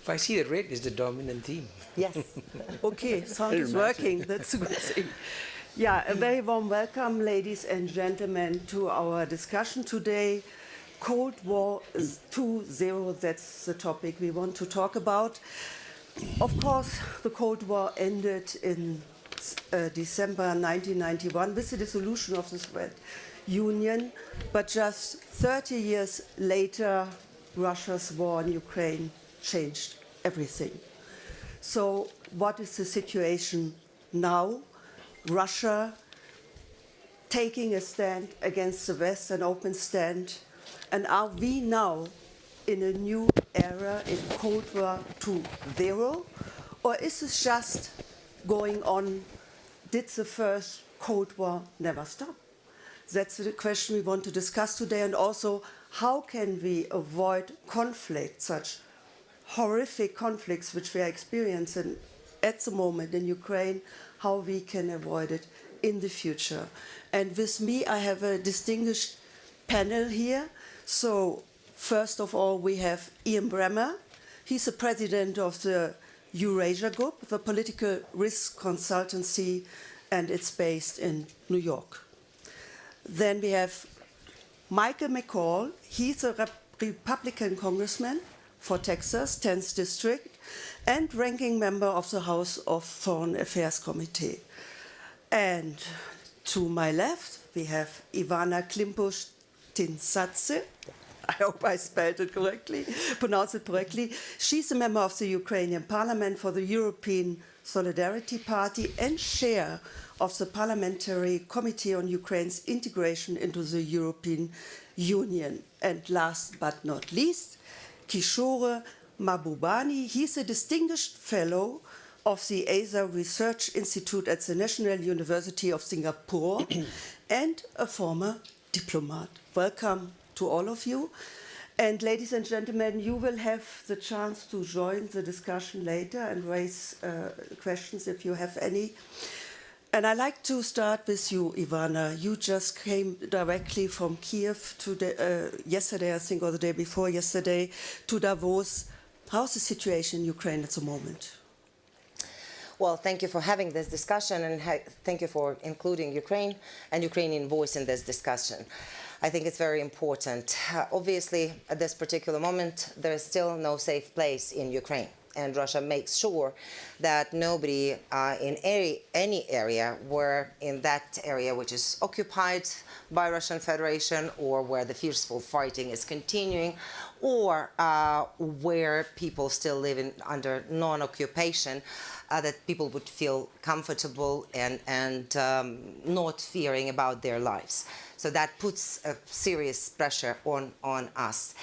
If I see that red is the dominant theme. Yes. Okay, sound is working. That's a good thing. Yeah, a very warm welcome, ladies and gentlemen, to our discussion today. Cold War 2.0, that's the topic we want to talk about. Of course, the Cold War ended in December 1991 with the dissolution of the Soviet Union, but just 30 years later, Russia's war in Ukraine changed everything. So what is the situation now? Russia taking a stand against the West, an open stand, and are we now in a new era in Cold War 2.0, or is this just going on? Did the first Cold War never stop? That's the question we want to discuss today, and also how can we avoid conflict, such horrific conflicts which we are experiencing at the moment in Ukraine, how we can avoid it in the future. And with me, I have a distinguished panel here. So first of all, we have Ian Bremmer. He's the president of the Eurasia Group, the political risk consultancy, and it's based in New York. Then we have Michael McCall. He's a Republican congressman for Texas, 10th District, and ranking member of the House of Foreign Affairs Committee. And to my left, we have Ivanna Klympush-Tsintsadze. I hope I spelled it correctly, pronounced it correctly. She's a member of the Ukrainian Parliament for the European Solidarity Party and chair of the Parliamentary Committee on Ukraine's integration into the European Union. And last but not least, Kishore Mahbubani. He's a distinguished fellow of the Asia Research Institute at the National University of Singapore and a former diplomat. Welcome to all of you. And ladies and gentlemen, you will have the chance to join the discussion later and raise questions if you have any. And I'd like to start with you, Ivanna. You just came directly from Kiev to yesterday, I think, or the day before yesterday, to Davos. How's the situation in Ukraine at the moment? Well, thank you for having this discussion, and thank you for including Ukraine and Ukrainian voice in this discussion. I think it's very important. Obviously, at this particular moment, there is still no safe place in Ukraine. And Russia makes sure that nobody in any area where in that area which is occupied by Russian Federation, or where the fierceful fighting is continuing, or where people still live under non-occupation, that people would feel comfortable and not fearing about their lives. So that puts a serious pressure on us.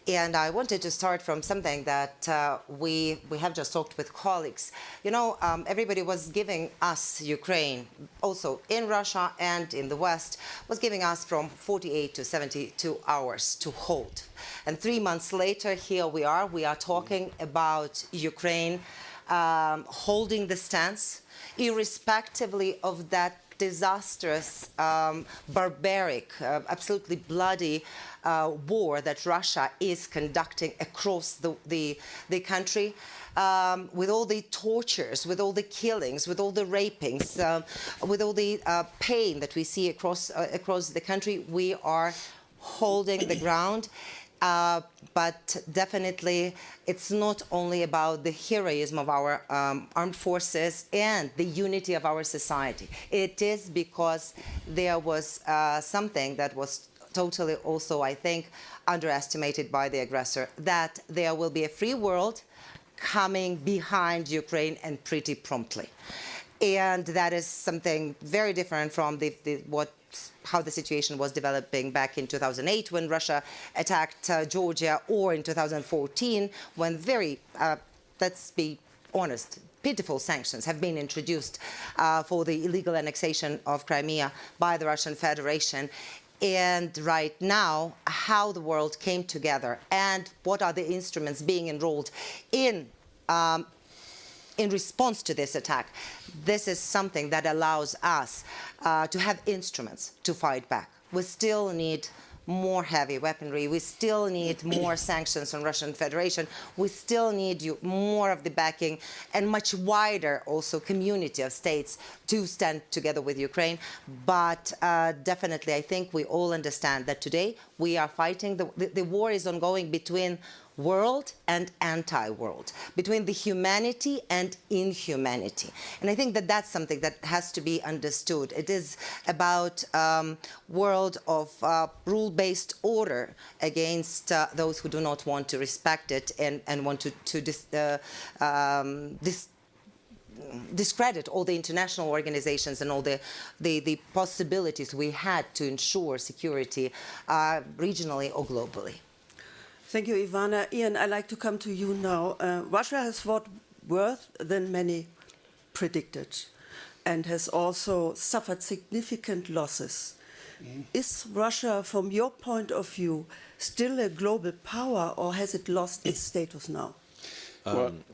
And I wanted to start from something that we have just talked with colleagues. You know, everybody was giving us, Ukraine, also in Russia and in the West, was giving us from 48 to 72 hours to hold. And 3 months later, here we are talking about Ukraine holding the stance, irrespectively of that disastrous, barbaric, absolutely bloody war that Russia is conducting across the country, with all the tortures, with all the killings, with all the rapings, with all the pain that we see across the country. We are holding the ground. But definitely, it's not only about the heroism of our armed forces and the unity of our society. It is because there was something that was totally also, I think, underestimated by the aggressor, that there will be a free world coming behind Ukraine, and pretty promptly. And that is something very different from how the situation was developing back in 2008 when Russia attacked Georgia, or in 2014 when let's be honest, pitiful sanctions have been introduced for the illegal annexation of Crimea by the Russian Federation. And right now, how the world came together and what are the instruments being enrolled in response to this attack. This is something that allows us to have instruments to fight back. We still need more heavy weaponry. We still need more sanctions on Russian Federation. We still need more of the backing and much wider also community of states to stand together with Ukraine. But definitely, I think we all understand that today we are fighting. The war is ongoing between world and anti-world, between the humanity and inhumanity. And I think that that's something that has to be understood. It is about world of rule-based order against those who do not want to respect it and want to discredit all the international organizations and all the possibilities we had to ensure security regionally or globally. Thank you, Ivanna. Ian, I'd like to come to you now. Russia has fought worse than many predicted and has also suffered significant losses. Is Russia, from your point of view, still a global power, or has it lost its status now? I'm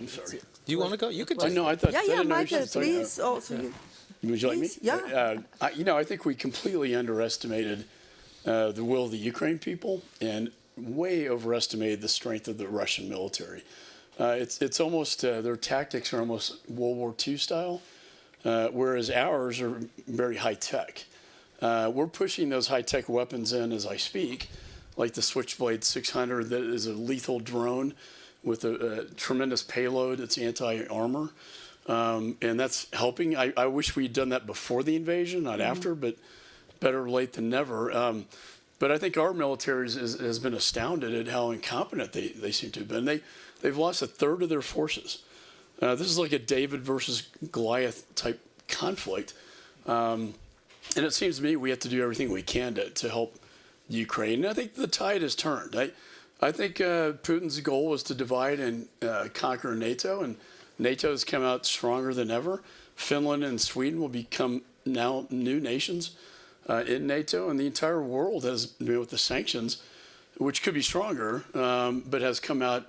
sorry. Do you want to go? You can take No, I thought. Yeah, no, Michael, please. Also, you. Would you like me? Please, yeah. I think we completely underestimated the will of the Ukraine people and way overestimated the strength of the Russian military. It's almost, their tactics are almost World War II style, whereas ours are very high-tech. We're pushing those high-tech weapons in as I speak, like the Switchblade 600 that is a lethal drone with a tremendous payload. It's anti-armor, and that's helping. I wish we'd done that before the invasion, not after, but better late than never. But I think our military has been astounded at how incompetent they seem to have been. They've lost a third of their forces. This is like a David versus Goliath type conflict. And it seems to me we have to do everything we can to help Ukraine. And I think the tide has turned. I think Putin's goal was to divide and conquer NATO, and NATO has come out stronger than ever. Finland and Sweden will become now new nations in NATO, and the entire world has, with the sanctions, which could be stronger, but has come out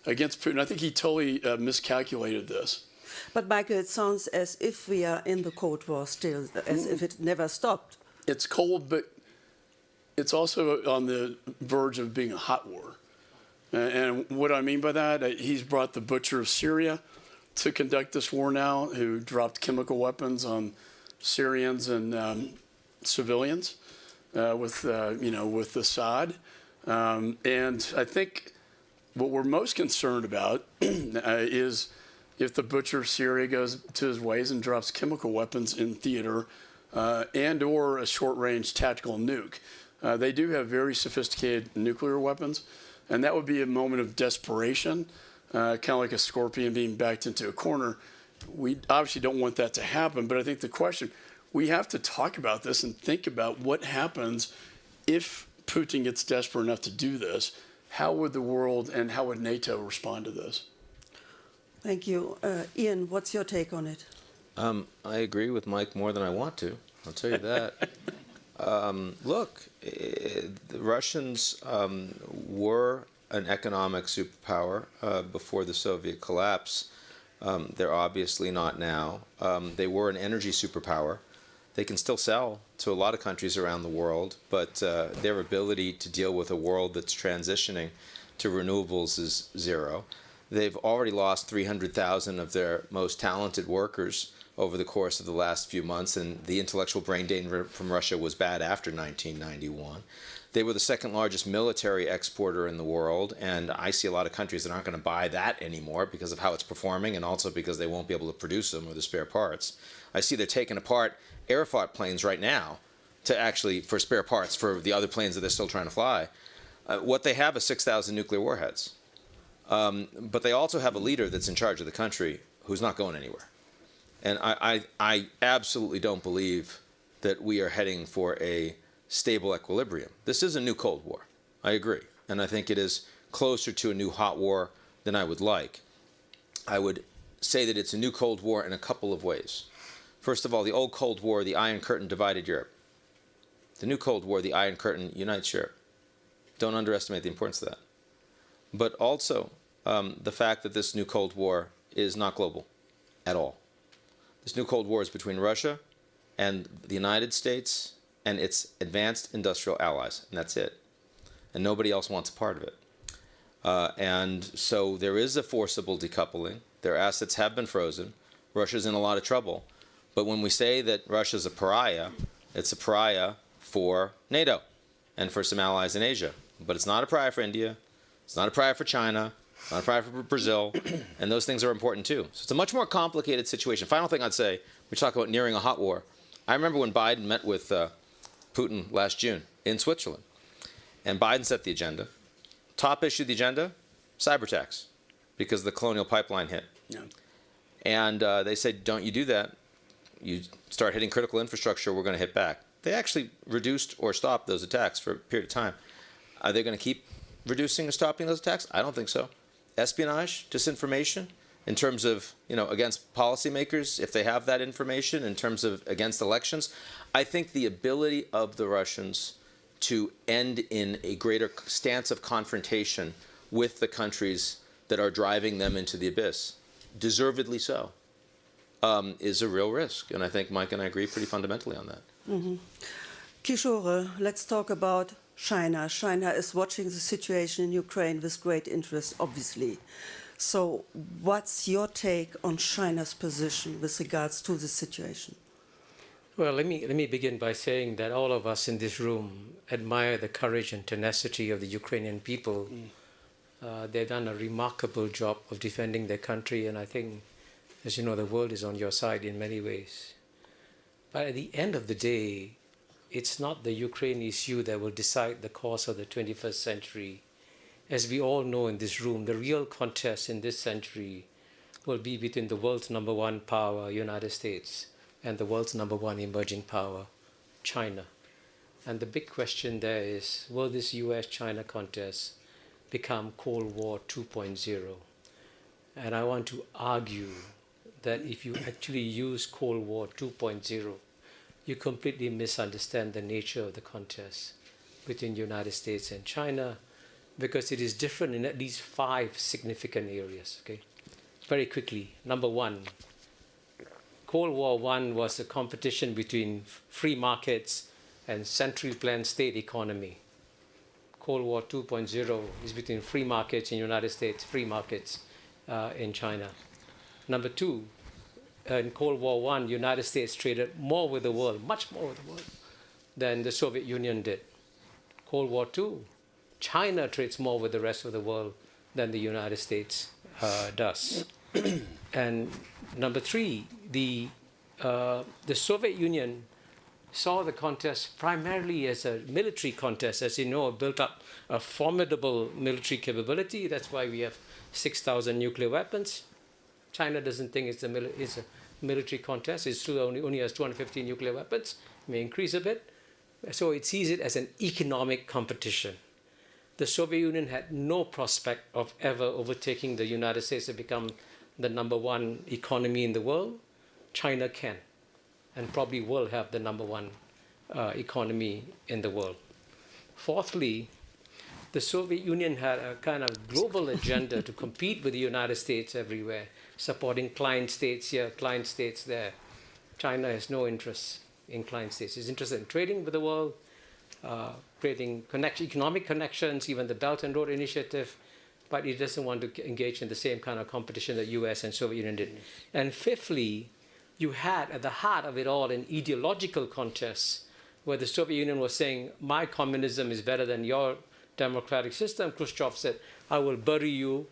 against Putin. I think he totally miscalculated this. But Michael, it sounds as if we are in the Cold War still, as if it never stopped. It's cold, but it's also on the verge of being a hot war. And what I mean by that, he's brought the butcher of Syria to conduct this war now, who dropped chemical weapons on Syrians and civilians with Assad. And I think what we're most concerned about is if the butcher of Syria goes to his ways and drops chemical weapons in theater and or a short-range tactical nuke. They do have very sophisticated nuclear weapons, and that would be a moment of desperation, kind of like a scorpion being backed into a corner. We obviously don't want that to happen, but I think the question, we have to talk about this and think about what happens if Putin gets desperate enough to do this. How would the world and how would NATO respond to this? Thank you. Ian, what's your take on it? I agree with Mike more than I want to. I'll tell you that. Look, the Russians were an economic superpower before the Soviet collapse. They're obviously not now. They were an energy superpower. They can still sell to a lot of countries around the world, but their ability to deal with a world that's transitioning to renewables is zero. They've already lost 300,000 of their most talented workers over the course of the last few months, and the intellectual brain drain from Russia was bad after 1991. They were the second largest military exporter in the world, and I see a lot of countries that aren't going to buy that anymore because of how it's performing and also because they won't be able to produce them or the spare parts. I see they're taking apart Aeroflot planes right now for spare parts for the other planes that they're still trying to fly. What they have is 6,000 nuclear warheads. But they also have a leader that's in charge of the country who's not going anywhere. And I absolutely don't believe that we are heading for a stable equilibrium. This is a new Cold War. I agree. And I think it is closer to a new hot war than I would like. I would say that it's a new Cold War in a couple of ways. First of all, the old Cold War, the Iron Curtain divided Europe. The new Cold War, the Iron Curtain unites Europe. Don't underestimate the importance of that. But also the fact that this new Cold War is not global at all. This new Cold War is between Russia and the United States and its advanced industrial allies, and that's it. And nobody else wants a part of it. And so there is a forcible decoupling. Their assets have been frozen. Russia's in a lot of trouble. But when we say that Russia's a pariah, it's a pariah for NATO and for some allies in Asia. But it's not a pariah for India. It's not a pariah for China. It's not a pariah for Brazil. And those things are important too. So it's a much more complicated situation. Final thing I'd say, we talk about nearing a hot war. I remember when Biden met with Putin last June in Switzerland. And Biden set the agenda. Top issue of the agenda, cyber attacks, because the colonial pipeline hit. Yeah. And they said, don't you do that. You start hitting critical infrastructure, we're going to hit back. They actually reduced or stopped those attacks for a period of time. Are they going to keep reducing or stopping those attacks? I don't think so. Espionage, disinformation, in terms of, against policymakers, if they have that information, in terms of against elections. I think the ability of the Russians to end in a greater stance of confrontation with the countries that are driving them into the abyss, deservedly so, is a real risk. And I think Mike and I agree pretty fundamentally on that. Mm-hmm. Kishore, let's talk about China. China is watching the situation in Ukraine with great interest, obviously. So what's your take on China's position with regards to the situation? Well, let me begin by saying that all of us in this room admire the courage and tenacity of the Ukrainian people. They've done a remarkable job of defending their country, and I think, as you know, the world is on your side in many ways. But at the end of the day, it's not the Ukraine issue that will decide the course of the 21st century. As we all know in this room, the real contest in this century will be between the world's #1 power, United States, and the world's #1 emerging power, China. And the big question there is, will this US-China contest become Cold War 2.0? And I want to argue that if you actually use Cold War 2.0, you completely misunderstand the nature of the contest between the United States and China, because it is different in at least 5 significant areas. Okay, very quickly. Number one, Cold War I was a competition between free markets and centrally planned state economy. Cold War 2.0 is between free markets in the United States, free markets in China. Number two, in Cold War I, United States traded more with the world, much more with the world, than the Soviet Union did. Cold War II, China trades more with the rest of the world than the United States does. And number three, the Soviet Union saw the contest primarily as a military contest. As you know, built up a formidable military capability. That's why we have 6,000 nuclear weapons. China doesn't think it's a military contest. It still only has 250 nuclear weapons. It may increase a bit. So it sees it as an economic competition. The Soviet Union had no prospect of ever overtaking the United States to become the #1 economy in the world. China can, and probably will have the #1 economy in the world. Fourthly, the Soviet Union had a kind of global agenda to compete with the United States everywhere, supporting client states here, client states there. China has no interest in client states. It's interested in trading with the world, creating economic connections, even the Belt and Road Initiative, but it doesn't want to engage in the same kind of competition that US and Soviet Union did. And fifthly, you had at the heart of it all an ideological contest where the Soviet Union was saying, my communism is better than your democratic system. Khrushchev said, I will bury you.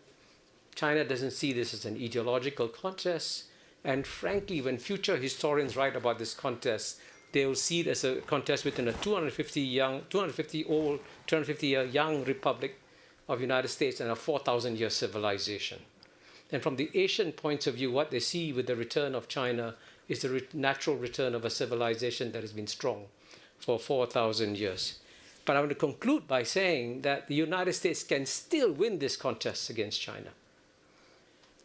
China doesn't see this as an ideological contest. And frankly, when future historians write about this contest, they will see it as a contest within a 250-year young republic of the United States and a 4,000-year civilization. And from the Asian point of view, what they see with the return of China is the natural return of a civilization that has been strong for 4,000 years. But I want to conclude by saying that the United States can still win this contest against China.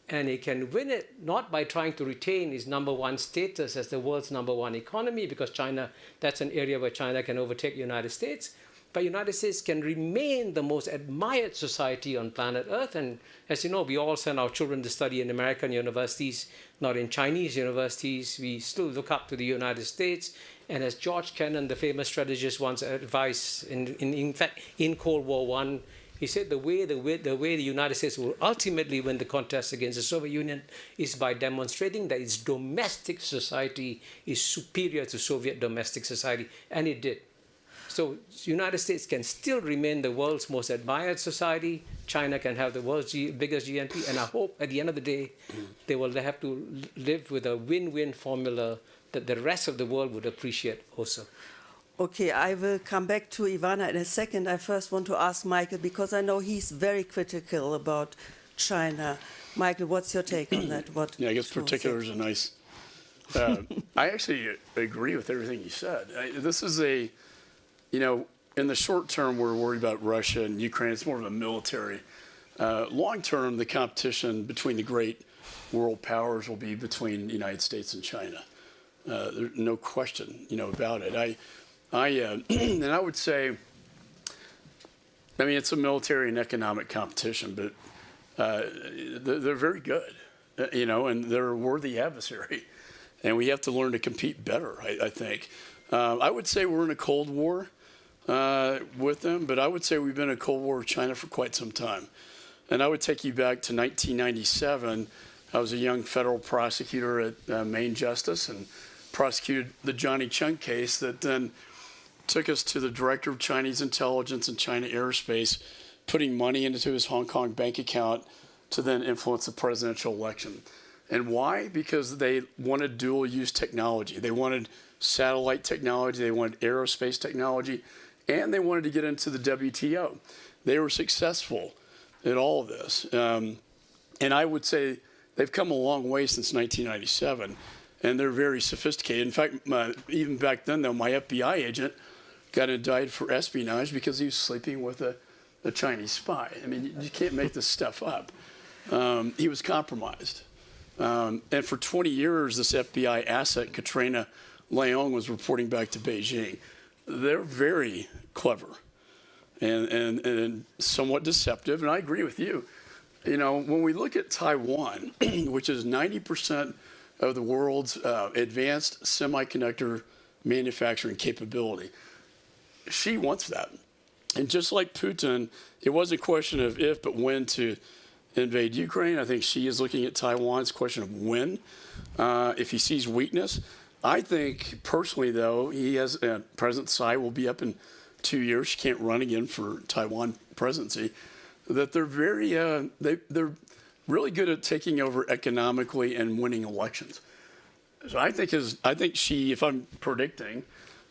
And it can win it not by trying to retain its #1 status as the world's #1 economy, because China, that's an area where China can overtake the United States. but United States can remain the most admired society on planet Earth. And as you know, we all send our children to study in American universities, not in Chinese universities. We still look up to the United States. And as George Kennan, the famous strategist, once advised, in fact, in Cold War I, he said the way the United States will ultimately win the contest against the Soviet Union is by demonstrating that its domestic society is superior to Soviet domestic society, and it did. So the United States can still remain the world's most admired society. China can have the world's biggest GNP, and I hope at the end of the day, they will have to live with a win-win formula that the rest of the world would appreciate also. Okay, I will come back to Ivanna in a second. I first want to ask Michael, because I know he's very critical about China. Michael, what's your take on that? Yeah, I guess particulars are nice. I actually agree with everything you said. This is in the short term, we're worried about Russia and Ukraine. It's more of a military. Long term, the competition between the great world powers will be between the United States and China. There's no question, about it. And I would say, it's a military and economic competition, but they're very good, and they're a worthy adversary. And we have to learn to compete better, I think. I would say we're in a Cold War with them, but I would say we've been in a Cold War with China for quite some time. And I would take you back to 1997. I was a young federal prosecutor at Maine Justice and prosecuted the Johnny Chung case that then took us to the director of Chinese intelligence and China Aerospace, putting money into his Hong Kong bank account to then influence the presidential election. And why? Because they wanted dual-use technology. They wanted satellite technology, they wanted aerospace technology, and they wanted to get into the WTO. They were successful at all of this. And I would say they've come a long way since 1997, and they're very sophisticated. In fact, even back then, though, my FBI agent got indicted for espionage because he was sleeping with a Chinese spy. You can't make this stuff up. He was compromised. And for 20 years, this FBI asset, Katrina Leung, was reporting back to Beijing. They're very clever and somewhat deceptive, and I agree with you. When we look at Taiwan, which is 90% of the world's advanced semiconductor manufacturing capability, she wants that. And just like Putin, it wasn't a question of if, but when to invade Ukraine. I think she is looking at Taiwan. It's a question of when. If he sees weakness, I think personally, though, he has President Tsai will be up in 2 years. She can't run again for Taiwan presidency. That they're very they're really good at taking over economically and winning elections. So I think she, if I'm predicting,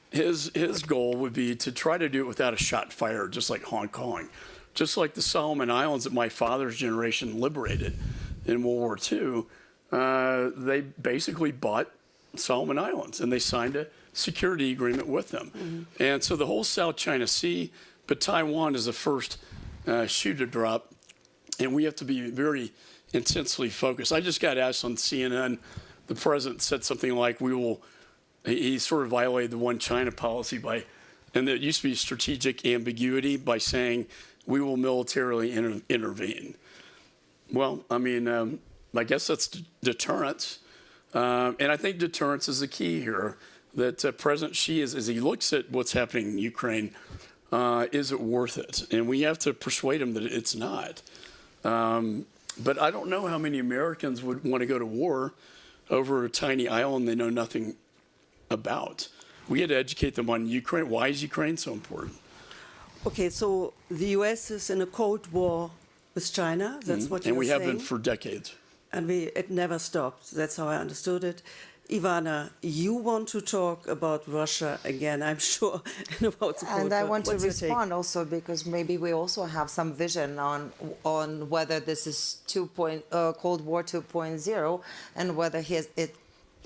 his goal would be to try to do it without a shot fired, just like Hong Kong. Just like the Solomon Islands that my father's generation liberated in World War II, they basically bought Solomon Islands, and they signed a security agreement with them. Mm-hmm. And so the whole South China Sea, but Taiwan is the first shoe to drop, and we have to be very intensely focused. I just got asked on CNN, the president said something like, he sort of violated the one China policy and there used to be strategic ambiguity by saying, we will militarily intervene. Well, I guess that's deterrence. And I think deterrence is the key here, that President Xi, as he looks at what's happening in Ukraine, is it worth it? And we have to persuade him that it's not. But I don't know how many Americans would want to go to war over a tiny island they know nothing about. We had to educate them on Ukraine. Why is Ukraine so important? Okay, so the U.S. is in a Cold War with China. That's what you're saying. And we have been for decades. And it never stopped. That's how I understood it. Ivanna, you want to talk about Russia again, I'm sure, and about the Cold War. And I want to What's your respond also because maybe we also have some vision on whether this is Cold War 2.0 and whether it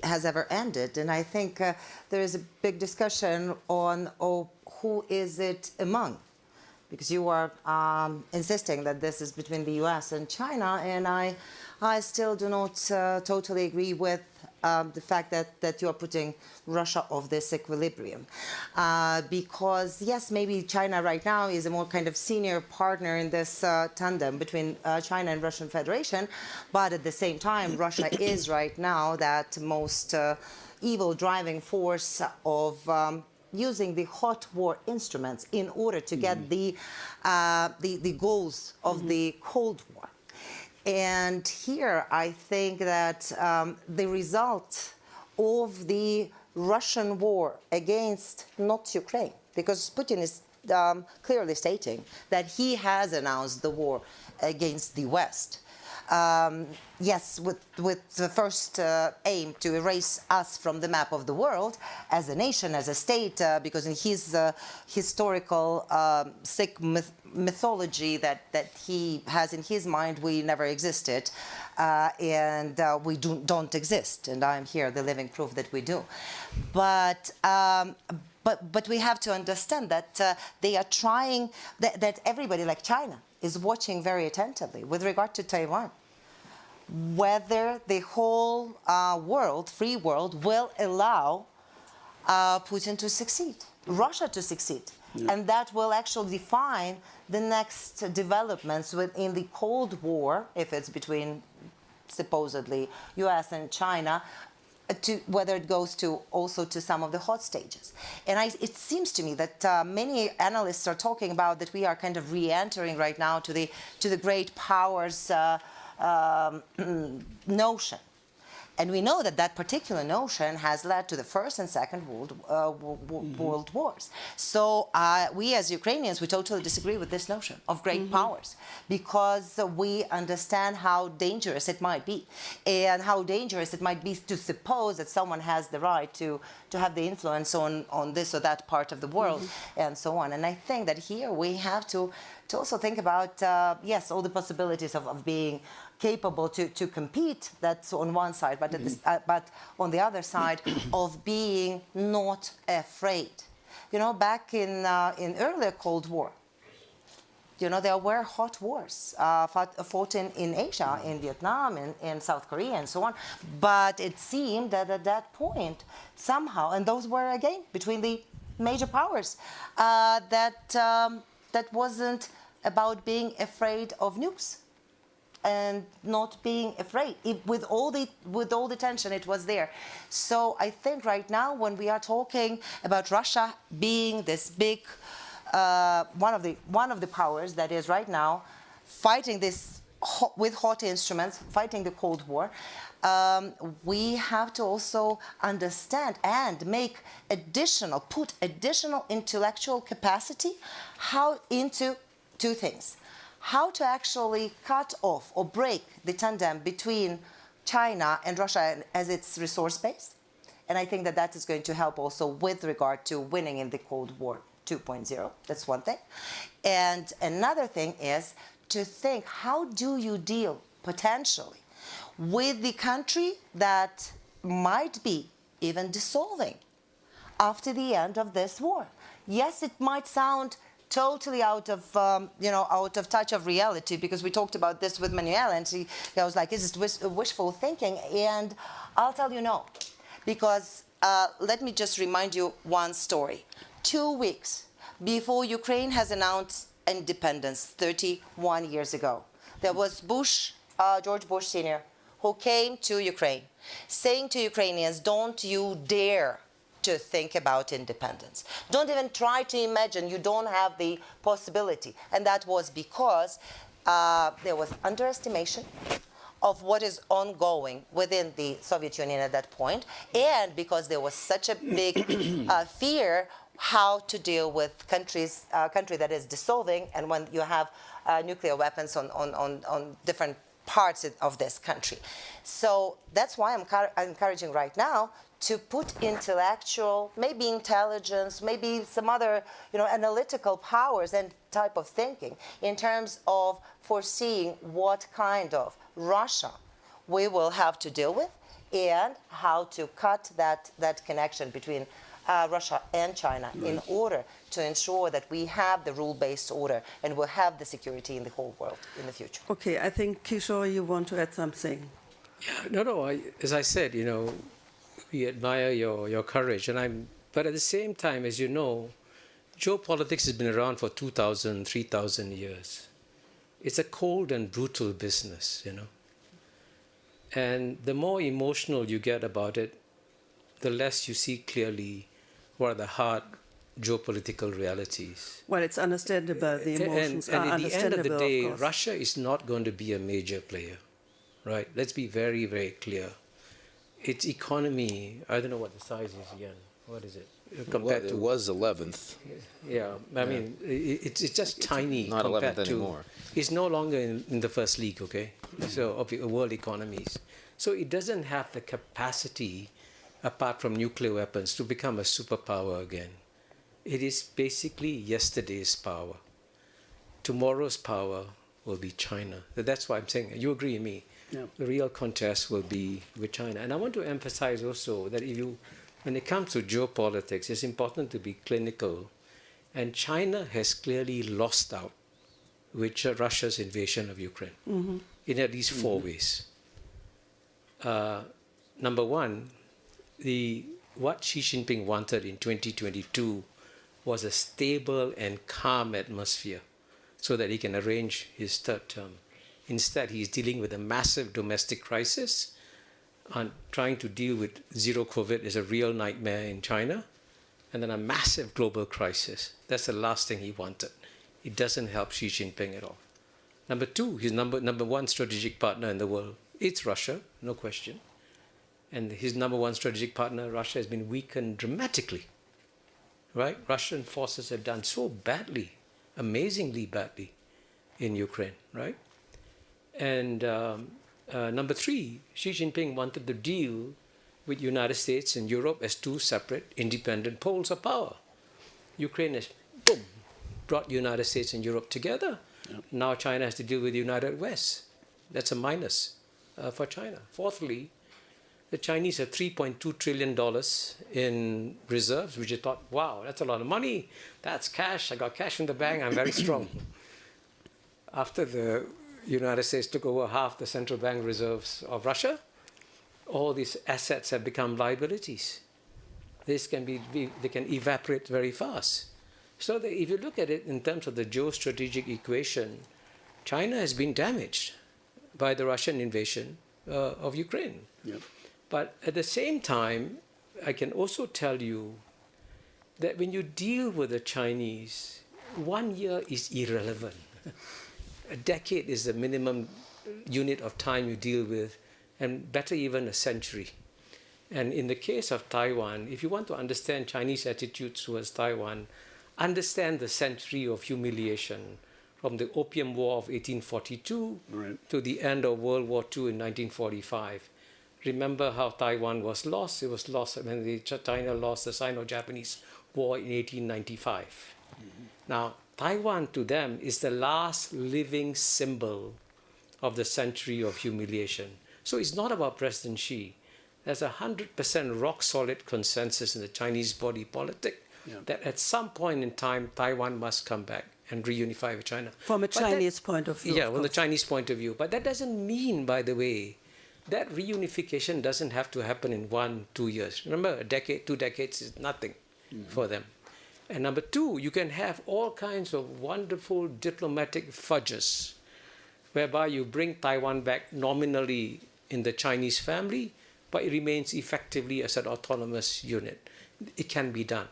has ever ended. And I think there is a big discussion on who is it among, because you are insisting that this is between the U.S. and China, and I still do not totally agree with the fact that you are putting Russia off this equilibrium. Because, yes, maybe China right now is a more kind of senior partner in this tandem between China and Russian Federation, but at the same time, Russia is right now that most evil driving force of using the hot war instruments in order to get the goals of the Cold War. And here I think that the result of the Russian war against not Ukraine, because Putin is clearly stating that he has announced the war against the West. Yes, with the first aim to erase us from the map of the world as a nation, as a state, because in his historical sick mythology that he has in his mind, we never existed, and we don't exist. And I'm here, the living proof that we do. But we have to understand that they are trying, that everybody like China is watching very attentively with regard to Taiwan, whether the whole world, free world, will allow Putin to succeed, Russia to succeed. Yeah. And that will actually define the next developments within the Cold War, if it's between supposedly US and China, to whether it goes to also to some of the hot stages. And it seems to me that many analysts are talking about that we are kind of re-entering right now to the great powers notion. And we know that that particular notion has led to the First and Second World Wars. So we as Ukrainians, we totally disagree with this notion of great powers, because we understand how dangerous it might be, and how dangerous it might be to suppose that someone has the right to have the influence on this or that part of the world, and so on. And I think that here we have to also think about, yes, all the possibilities of being capable to compete, that's on one side, but, but on the other side, of being not afraid. You know, back in earlier Cold War, you know, there were hot wars fought in Asia, in Vietnam, in South Korea, and so on. But it seemed that at that point, somehow, and those were, again, between the major powers, that wasn't about being afraid of nukes and not being afraid. With all the tension, it was there. So I think right now, when we are talking about Russia being this big one of the powers that is right now fighting this with hot instruments, fighting the Cold War, we have to also understand and put additional intellectual capacity into two things: how to actually cut off or break the tandem between China and Russia as its resource base. And I think that that is going to help also with regard to winning in the Cold War 2.0. That's one thing. And another thing is to think, how do you deal potentially with the country that might be even dissolving after the end of this war? Yes, it might sound totally out of touch of reality, because we talked about this with Manuela, and I was like, is this wishful thinking? And I'll tell you no, because let me just remind you one story. 2 weeks before Ukraine has announced independence 31 years ago, there was George Bush Sr., who came to Ukraine saying to Ukrainians, don't you dare to think about independence. Don't even try to imagine. You don't have the possibility. And that was because there was underestimation of what is ongoing within the Soviet Union at that point, and because there was such a big fear how to deal with country that is dissolving, and when you have nuclear weapons on different parts of this country. So that's why I'm encouraging right now to put intellectual, maybe intelligence, maybe some other, analytical powers and type of thinking in terms of foreseeing what kind of Russia we will have to deal with, and how to cut that connection between Russia and China in order to ensure that we have the rule-based order and we'll have the security in the whole world in the future. Okay, I think, Kishore, you want to add something. No. As I said, we admire your courage, but at the same time, as you know, geopolitics has been around for 2,000, 3,000 years. It's a cold and brutal business, And the more emotional you get about it, the less you see clearly what are the hard geopolitical realities. Well, it's understandable. The emotions and are at the end of the understandable, day, of course. Russia is not going to be a major player, right? Let's be very, very clear. Its economy, I don't know what the size is again. What is it? Compared It was 11th. Yeah, I mean, it's just tiny. Not 11th compared to, anymore. It's no longer in the first league, okay? So of the world economies. So it doesn't have the capacity, apart from nuclear weapons, to become a superpower again. It is basically yesterday's power. Tomorrow's power will be China. That's why I'm saying, you agree with me? Yeah. The real contest will be with China. And I want to emphasize also that when it comes to geopolitics, it's important to be clinical. And China has clearly lost out with Russia's invasion of Ukraine in at least four ways. Number one, what Xi Jinping wanted in 2022 was a stable and calm atmosphere so that he can arrange his third term. Instead, he is dealing with a massive domestic crisis, and trying to deal with zero COVID is a real nightmare in China, and then a massive global crisis. That's the last thing he wanted. It doesn't help Xi Jinping at all. Number two, his number one strategic partner in the world, it's Russia, no question. And his number one strategic partner, Russia, has been weakened dramatically. Right? Russian forces have done so badly, amazingly badly in Ukraine, right? And number three, Xi Jinping wanted to deal with United States and Europe as two separate independent poles of power. Ukraine has, boom, brought United States and Europe together. Yep. Now China has to deal with the United West. That's a minus for China. Fourthly, the Chinese have $3.2 trillion in reserves, which you thought, wow, that's a lot of money. That's cash. I got cash in the bank. I'm very strong. After the United States took over half the central bank reserves of Russia, all these assets have become liabilities. They can evaporate very fast. So if you look at it in terms of the geostrategic equation, China has been damaged by the Russian invasion of Ukraine. Yep. But at the same time, I can also tell you that when you deal with the Chinese, 1 year is irrelevant. A decade is the minimum unit of time you deal with, and better even a century. And in the case of Taiwan, if you want to understand Chinese attitudes towards Taiwan, understand the century of humiliation from the Opium War of 1842 to the end of World War II in 1945. Remember how Taiwan was lost? It was lost when China lost the Sino-Japanese War in 1895. Now, Taiwan to them is the last living symbol of the century of humiliation. So it's not about President Xi. There's 100% rock-solid consensus in the Chinese body politic that at some point in time, Taiwan must come back and reunify with China. From a Chinese point of view. Yeah, from the Chinese point of view. But that doesn't mean, by the way, that reunification doesn't have to happen in 1-2 years. Remember, a decade, 2 decades is nothing for them. And number two, you can have all kinds of wonderful diplomatic fudges whereby you bring Taiwan back nominally in the Chinese family, but it remains effectively as an autonomous unit. It can be done.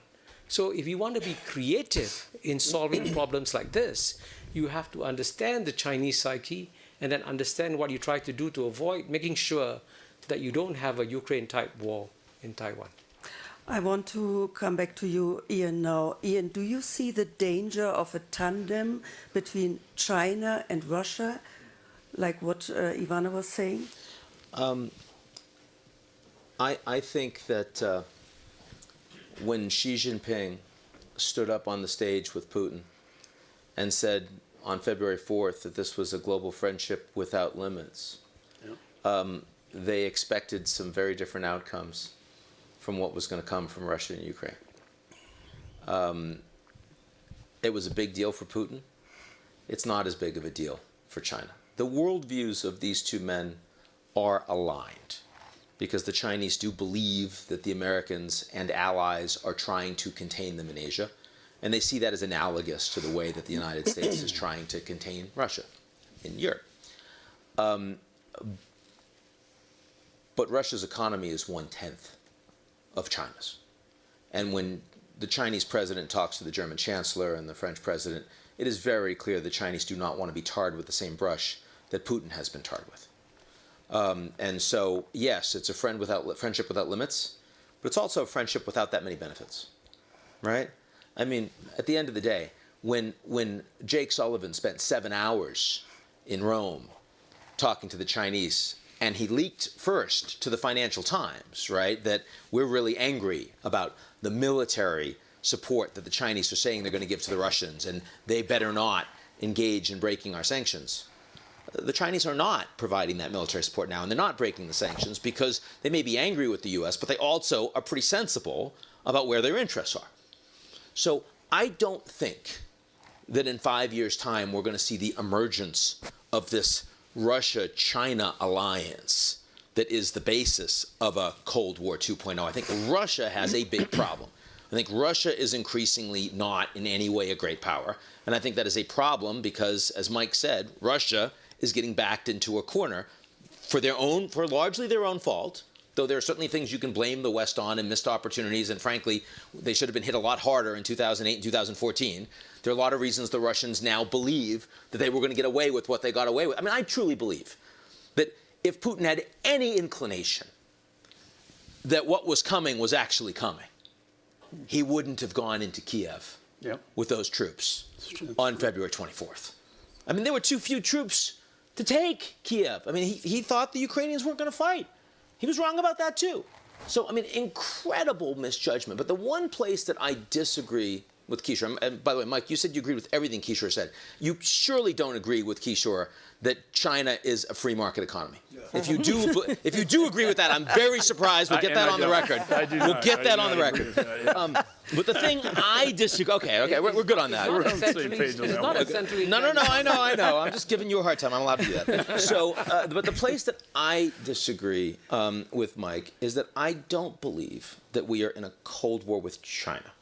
So if you want to be creative in solving problems like this, you have to understand the Chinese psyche and then understand what you try to do to avoid making sure that you don't have a Ukraine-type war in Taiwan. I want to come back to you, Ian, now. Ian, do you see the danger of a tandem between China and Russia, like what Ivanna was saying? I think that when Xi Jinping stood up on the stage with Putin and said on February 4th that this was a global friendship without limits, they expected some very different outcomes from what was going to come from Russia and Ukraine. It was a big deal for Putin. It's not as big of a deal for China. The worldviews of these two men are aligned, because the Chinese do believe that the Americans and allies are trying to contain them in Asia, and they see that as analogous to the way that the United States is trying to contain Russia in Europe. But Russia's economy is 1/10 of China's. And when the Chinese president talks to the German chancellor and the French president, it is very clear the Chinese do not want to be tarred with the same brush that Putin has been tarred with. And so, yes, it's a friendship without limits, but it's also a friendship without that many benefits, right? I mean, at the end of the day, when Jake Sullivan spent 7 hours in Rome talking to the Chinese, and he leaked first to the Financial Times, right, that we're really angry about the military support that the Chinese are saying they're going to give to the Russians, and they better not engage in breaking our sanctions. The Chinese are not providing that military support now, and they're not breaking the sanctions because they may be angry with the U.S., but they also are pretty sensible about where their interests are. So I don't think that in 5 years' time we're going to see the emergence of this Russia-China alliance that is the basis of a Cold War 2.0. I think Russia has a big problem. I think Russia is increasingly not in any way a great power. And I think that is a problem because, as Mike said, Russia is getting backed into a corner for largely their own fault, though there are certainly things you can blame the West on and missed opportunities, and frankly, they should have been hit a lot harder in 2008 and 2014. There are a lot of reasons the Russians now believe that they were going to get away with what they got away with. I mean, I truly believe that if Putin had any inclination that what was coming was actually coming, he wouldn't have gone into Kiev with those troops on February 24th. I mean, there were too few troops to take Kiev. I mean, he thought the Ukrainians weren't going to fight. He was wrong about that, too. So, I mean, incredible misjudgment. But the one place that I disagree with Kishore, and by the way, Mike, you said you agreed with everything Kishore said. You surely don't agree with Kishore that China is a free market economy. Yeah. If you do agree with that, I'm very surprised. We'll get that on the record. We'll get that on the record. But the thing I disagree. Okay, we're good on that. We're on the same page on that. No, I know. I'm just giving you a hard time. I'm allowed to do that. So, but the place that I disagree with Mike is that I don't believe that we are in a Cold War with China.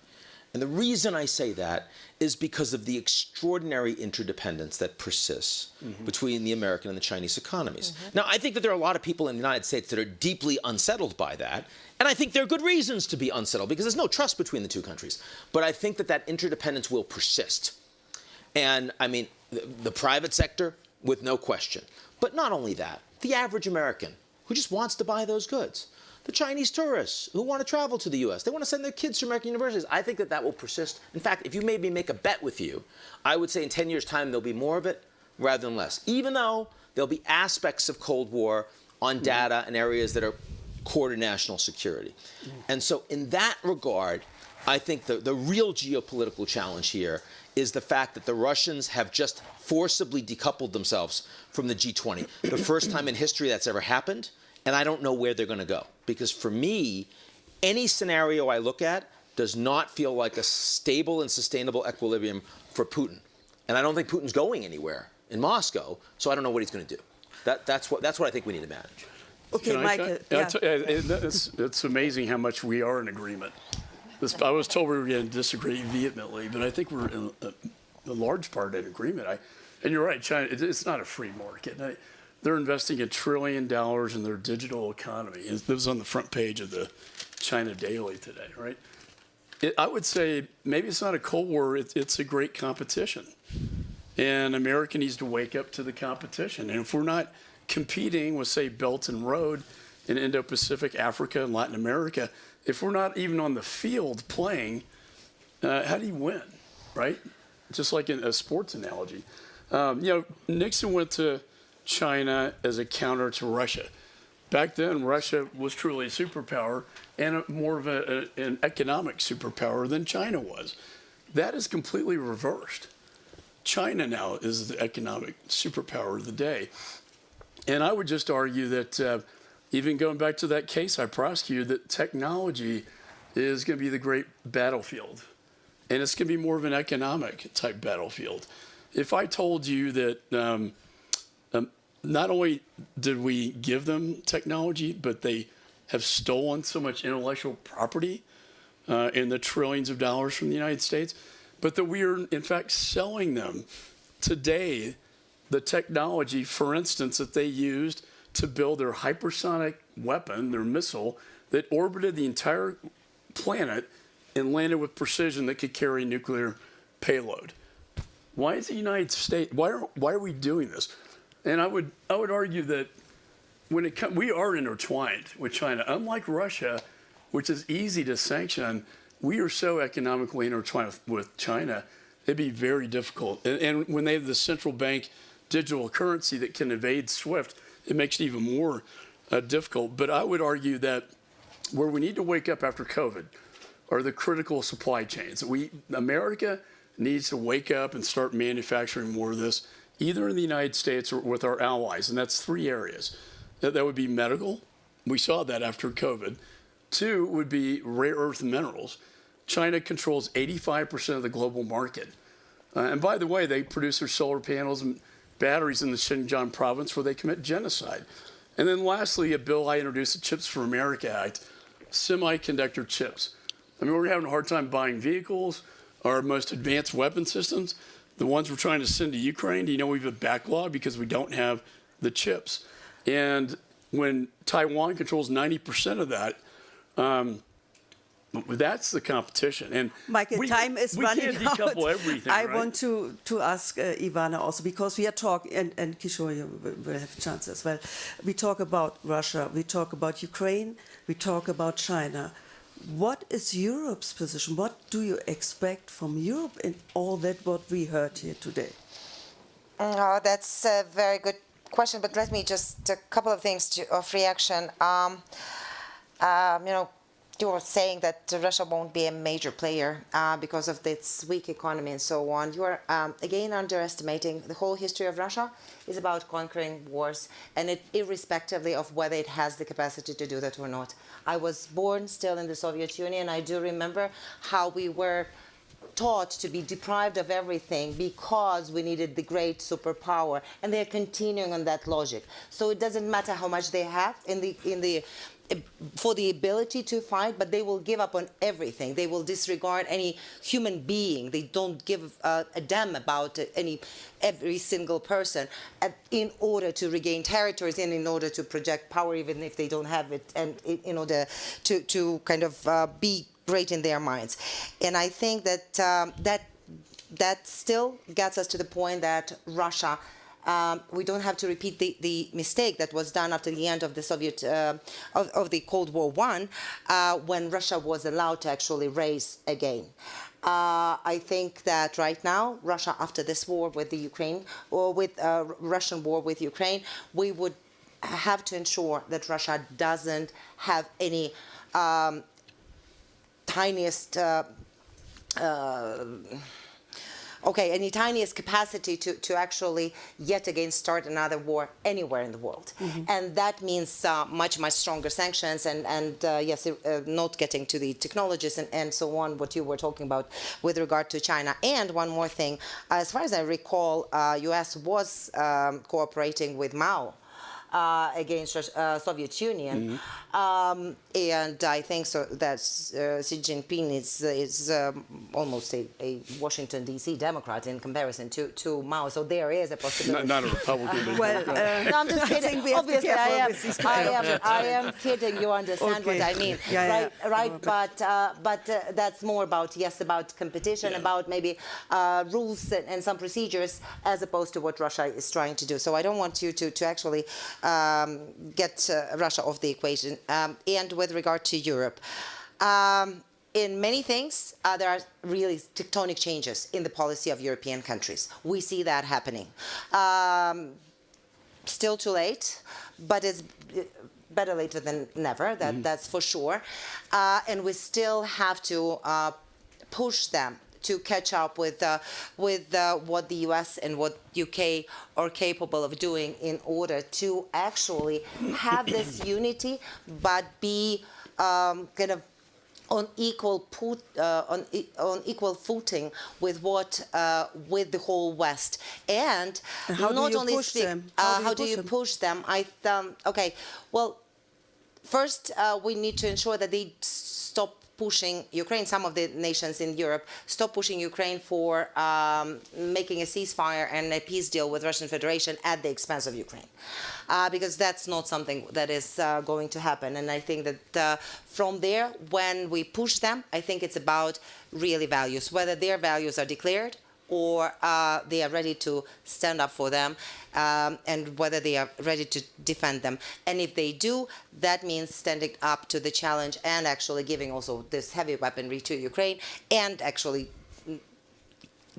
And the reason I say that is because of the extraordinary interdependence that persists between the American and the Chinese economies. Now, I think that there are a lot of people in the United States that are deeply unsettled by that. And I think there are good reasons to be unsettled because there's no trust between the two countries. But I think that that interdependence will persist. And, I mean, the private sector, with no question. But not only that, the average American who just wants to buy those goods. The Chinese tourists who want to travel to the U.S. They want to send their kids to American universities. I think that that will persist. In fact, if you made me make a bet with you, I would say in 10 years' time there'll be more of it rather than less, even though there'll be aspects of Cold War on data and areas that are core to national security. And so in that regard, I think the real geopolitical challenge here is the fact that the Russians have just forcibly decoupled themselves from the G20. The first time in history that's ever happened. And I don't know where they're going to go. Because for me, any scenario I look at does not feel like a stable and sustainable equilibrium for Putin. And I don't think Putin's going anywhere in Moscow, so I don't know what he's going to do. That's what I think we need to manage. Okay, Michael. It's amazing how much we are in agreement. I was told we were going to disagree vehemently, but I think we're in a large part in agreement. And you're right, China, it's not a free market. They're investing $1 trillion in their digital economy. It was on the front page of the China Daily today, right? I would say maybe it's not a Cold War, it's a great competition. And America needs to wake up to the competition. And if we're not competing with, say, Belt and Road in Indo-Pacific, Africa, and Latin America, if we're not even on the field playing, how do you win, right? Just like in a sports analogy. Nixon went to China as a counter to Russia. Back then, Russia was truly a superpower and more of an economic superpower than China was. That is completely reversed. China now is the economic superpower of the day. And I would just argue that even going back to that case I prosecuted, that technology is going to be the great battlefield. And it's going to be more of an economic type battlefield. If I told you that not only did we give them technology, but they have stolen so much intellectual property in the trillions of dollars from the United States, but that we are, in fact, selling them today the technology, for instance, that they used to build their hypersonic weapon, their missile, that orbited the entire planet and landed with precision that could carry nuclear payload. Why is the United States, why are we doing this? And I would argue that when we are intertwined with China. Unlike Russia, which is easy to sanction, we are so economically intertwined with China, it'd be very difficult. And when they have the central bank digital currency that can evade SWIFT, it makes it even more difficult. But I would argue that where we need to wake up after COVID are the critical supply chains. America needs to wake up and start manufacturing more of this, either in the United States or with our allies. And that's three areas. That would be medical. We saw that after COVID. Two would be rare earth minerals. China controls 85% of the global market. And by the way, they produce their solar panels and batteries in the Xinjiang province where they commit genocide. And then lastly, a bill I introduced, the Chips for America Act, semiconductor chips. I mean, we're having a hard time buying vehicles, our most advanced weapon systems, the ones we're trying to send to Ukraine. Do you know we have a backlog because we don't have the chips? And when Taiwan controls 90% of that, that's the competition. And Michael, time is running out. We can't decouple everything, I right? want to ask Ivanna also, because we are talking, and Kishore, you will have a chance as well. We talk about Russia, we talk about Ukraine, we talk about China. What is Europe's position? What do you expect from Europe in all that what we heard here today? Oh, that's a very good question, but let me just a couple of things of reaction. You were saying that Russia won't be a major player because of its weak economy and so on. You are again underestimating the whole history of Russia is about conquering wars, and irrespectively of whether it has the capacity to do that or not. I was born still in the Soviet Union. I do remember how we were taught to be deprived of everything because we needed the great superpower, and they're continuing on that logic. So it doesn't matter how much they have for the ability to fight, but they will give up on everything. They will disregard any human being. They don't give a damn about every single person in order to regain territories and in order to project power, even if they don't have it, and in order to kind of be great in their minds. And I think that that still gets us to the point that Russia, we don't have to repeat the mistake that was done after the end of the Soviet of the Cold War I, when Russia was allowed to actually raise again. I think that right now, Russia, after this war with the Ukraine, or with Russian war with Ukraine, we would have to ensure that Russia doesn't have any tiniest any tiniest capacity to actually yet again start another war anywhere in the world. Mm-hmm. And that means much stronger sanctions and yes, not getting to the technologies and so on, what you were talking about with regard to China. And one more thing, as far as I recall, US was cooperating with Mao against Soviet Union, mm-hmm. And I think so that Xi Jinping is almost a Washington D.C. Democrat in comparison to Mao. So there is a possibility. Not a Republican. Well, no, I'm just kidding. Obviously, I am kidding. You understand what I mean, right? But that's more about about competition, about maybe rules and some procedures, as opposed to what Russia is trying to do. So I don't want you to actually get Russia off the equation. And with regard to Europe, in many things, there are really tectonic changes in the policy of European countries. We see that happening. Still too late, but it's better later than never, that's for sure. And we still have to push them to catch up with what the US and what UK are capable of doing in order to actually have this unity, but be kind of on equal footing with with the whole West, and how not do you only push speak. them? How do you push them? Okay. Well, first we need to ensure that they stop pushing Ukraine. Some of the nations in Europe stop pushing Ukraine for making a ceasefire and a peace deal with Russian Federation at the expense of Ukraine, because that's not something that is going to happen. And I think that from there, when we push them, I think it's about really values, whether their values are declared or they are ready to stand up for them, and whether they are ready to defend them. And if they do, that means standing up to the challenge and actually giving also this heavy weaponry to Ukraine, and actually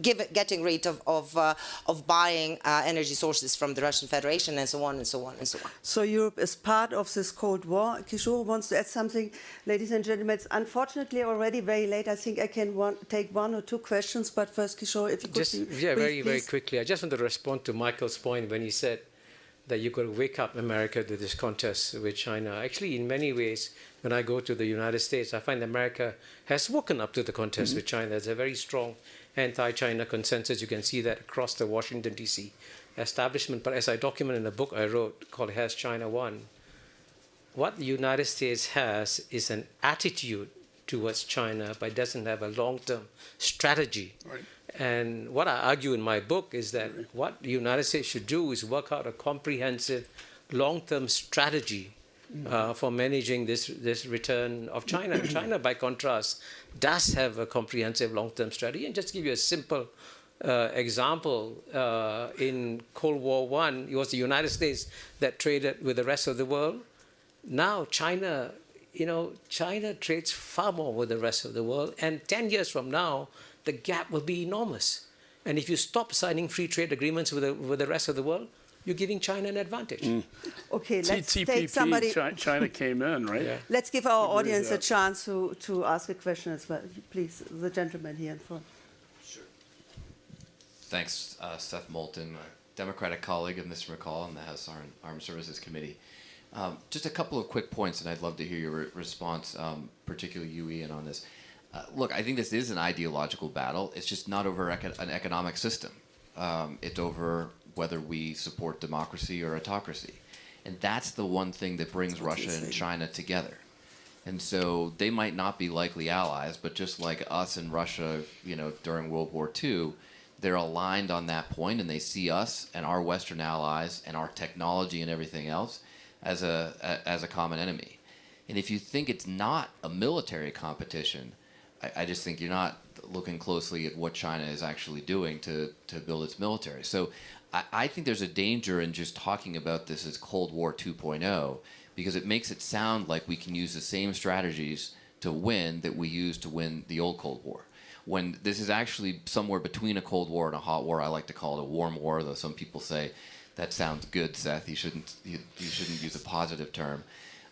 getting rid of buying energy sources from the Russian Federation, and so on and so on and so on. So Europe is part of this Cold War. Kishore wants to add something. Ladies and gentlemen, it's unfortunately already very late. I think I can take one or two questions, but first, Kishore, if you could Just, be yeah, brief, very please. quickly. I just want to respond to Michael's point when he said that you could wake up America to this contest with China. Actually, in many ways, when I go to the United States, I find America has woken up to the contest with China. There's a very strong anti-China consensus. You can see that across the Washington, D.C. establishment. But as I document in a book I wrote called Has China Won? What the United States has is an attitude towards China, but doesn't have a long-term strategy. Right. And what I argue in my book is that what the United States should do is work out a comprehensive long-term strategy for managing this return of China. And China, by contrast, does have a comprehensive long-term strategy. And just to give you a simple example, in Cold War I, it was the United States that traded with the rest of the world. Now China, China trades far more with the rest of the world. And 10 years from now, the gap will be enormous. And if you stop signing free trade agreements with the rest of the world, you're giving China an advantage. Okay, let's take TPP, somebody. China came in, right? Yeah. Let's give our audience a chance to ask a question as well. Please, the gentleman here in front. Sure. Thanks, Seth Moulton, a Democratic colleague of Mr. McCall on the House Armed Services Committee. Just a couple of quick points, and I'd love to hear your response, particularly you, Ian, on this. Look, I think this is an ideological battle. It's just not over an economic system. It's over whether we support democracy or autocracy. And that's the one thing that brings Russia and China together. And so they might not be likely allies, but just like us and Russia, during World War II, they're aligned on that point, and they see us and our Western allies and our technology and everything else as a common enemy. And if you think it's not a military competition, I just think you're not looking closely at what China is actually doing to build its military. So I think there's a danger in just talking about this as Cold War 2.0, because it makes it sound like we can use the same strategies to win that we used to win the old Cold War. When this is actually somewhere between a Cold War and a hot war. I like to call it a warm war, though some people say that sounds good, Seth. You shouldn't use a positive term.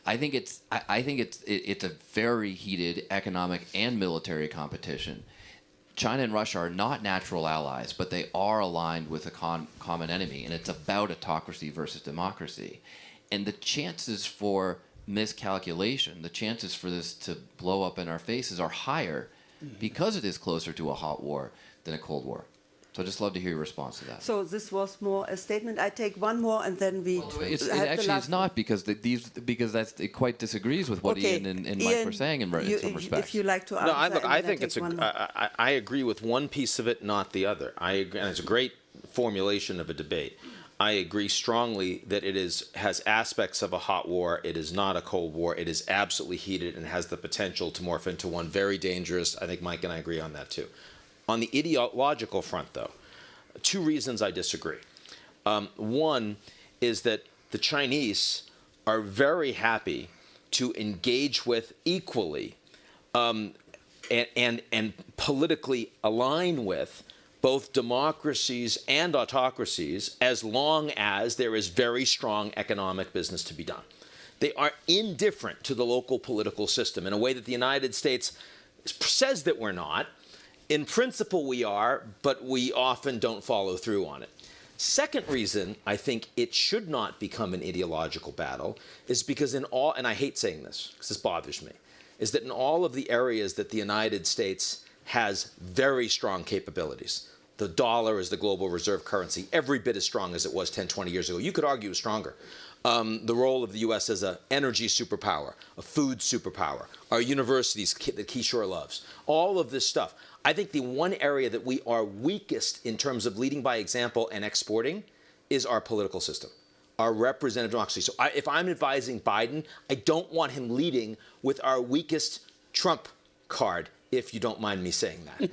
I think it's a very heated economic and military competition. China and Russia are not natural allies, but they are aligned with a common enemy, and it's about autocracy versus democracy. And the chances for miscalculation, the chances for this to blow up in our faces are higher because it is closer to a hot war than a Cold War. So I'd just love to hear your response to that. So this was more a statement. I take one more, and then we. It actually is not, because it quite disagrees with what Ian and Mike were saying in some respects. If you like to answer, I think I agree with one piece of it, not the other. And it's a great formulation of a debate. I agree strongly that it has aspects of a hot war. It is not a Cold War. It is absolutely heated and has the potential to morph into one very dangerous. I think Mike and I agree on that too. On the ideological front, though, two reasons I disagree. One is that the Chinese are very happy to engage with equally and politically align with both democracies and autocracies, as long as there is very strong economic business to be done. They are indifferent to the local political system in a way that the United States says that we're not. In principle, we are, but we often don't follow through on it. Second reason I think it should not become an ideological battle is because and I hate saying this because this bothers me, is that in all of the areas that the United States has very strong capabilities, the dollar is the global reserve currency, every bit as strong as it was 10, 20 years ago. You could argue stronger. The role of the U.S. as an energy superpower, a food superpower, our universities that Kishore loves, all of this stuff. I think the one area that we are weakest in terms of leading by example and exporting is our political system, our representative democracy. So if I'm advising Biden, I don't want him leading with our weakest Trump card, if you don't mind me saying that.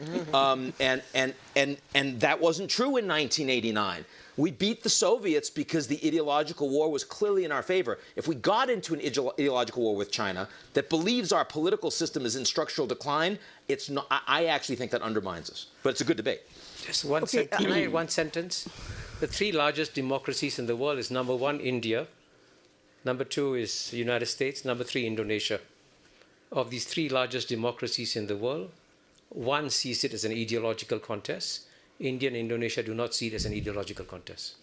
And that wasn't true in 1989. We beat the Soviets because the ideological war was clearly in our favor. If we got into an ideological war with China that believes our political system is in structural decline, it's not, I actually think that undermines us. But it's a good debate. Just one can I add one sentence? The three largest democracies in the world is number 1, India. Number 2 is the United States. Number 3, Indonesia. Of these 3 largest democracies in the world, one sees it as an ideological contest. India and Indonesia do not see it as an ideological contest.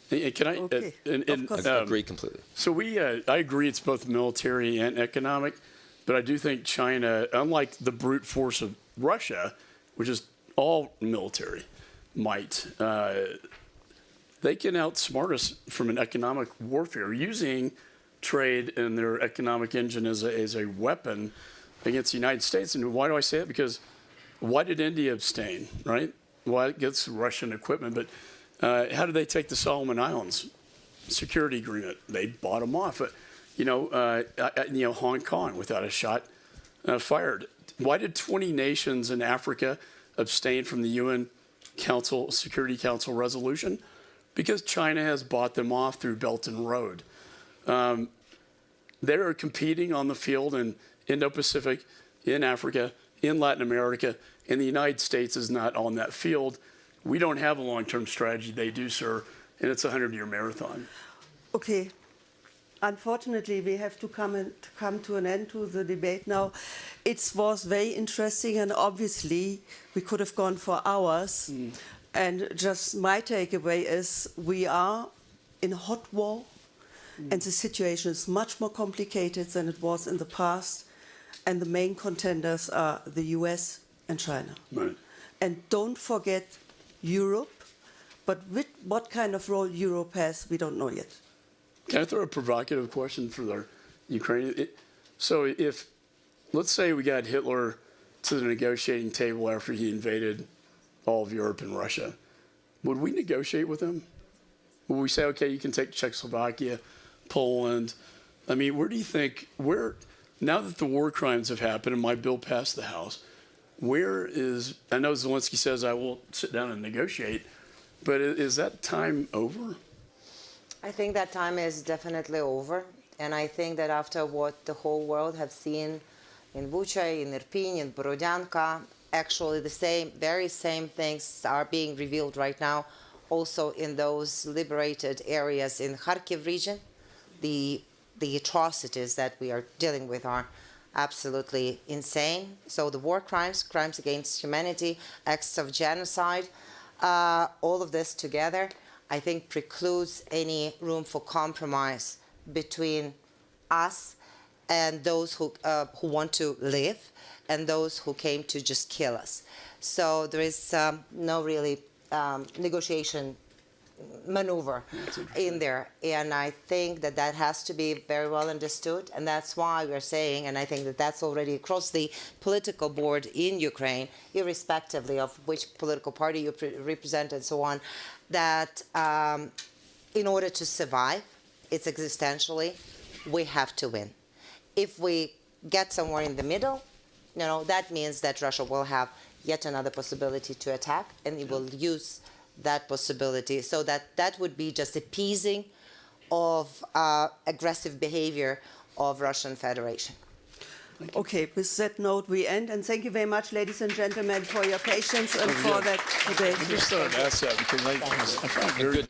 Can I? Okay. I agree completely. So I agree it's both military and economic, but I do think China, unlike the brute force of Russia, which is all military might, they can outsmart us from an economic warfare using trade and their economic engine as a weapon against the United States. And why do I say it? Because why did India abstain, right? Well, it gets Russian equipment, but how did they take the Solomon Islands? Security agreement. They bought them off. Hong Kong without a shot fired. Why did 20 nations in Africa abstain from the UN Security Council resolution? Because China has bought them off through Belt and Road. They are competing on the field in Indo-Pacific, in Africa, in Latin America, and the United States is not on that field. We don't have a long-term strategy. They do, sir, and it's a 100-year marathon. Okay. Unfortunately, we have to come to an end to the debate now. It was very interesting, and obviously we could have gone for hours. And just my takeaway is we are in a hot war, and the situation is much more complicated than it was in the past. And the main contenders are the US and China. Right. And don't forget Europe, but what kind of role Europe has, we don't know yet. Can I throw a provocative question for the Ukrainian? So if, let's say we got Hitler to the negotiating table after he invaded all of Europe and Russia, would we negotiate with him? Would we say, okay, you can take Czechoslovakia, Poland? I mean, where do you think, now that the war crimes have happened and my bill passed the House, I know Zelensky says I will sit down and negotiate, but is that time over? I think that time is definitely over. And I think that after what the whole world have seen in Bucha, in Irpin, in Borodyanka, actually the very same things are being revealed right now also in those liberated areas in Kharkiv region. The atrocities that we are dealing with are absolutely insane. So the war crimes, crimes against humanity, acts of genocide, all of this together, I think precludes any room for compromise between us and those who want to live and those who came to just kill us. So there is no really negotiation maneuver in there. And I think that that has to be very well understood. And that's why we're saying, and I think that that's already across the political board in Ukraine, irrespectively of which political party you represent and so on, that in order to survive, it's existentially, we have to win. If we get somewhere in the middle, that means that Russia will have yet another possibility to attack, and it will use that possibility. So that would be just appeasing of aggressive behavior of Russian Federation. Okay, with that note we end, and thank you very much, ladies and gentlemen, for your patience and for that debate. I just thought I'd ask that because I find it very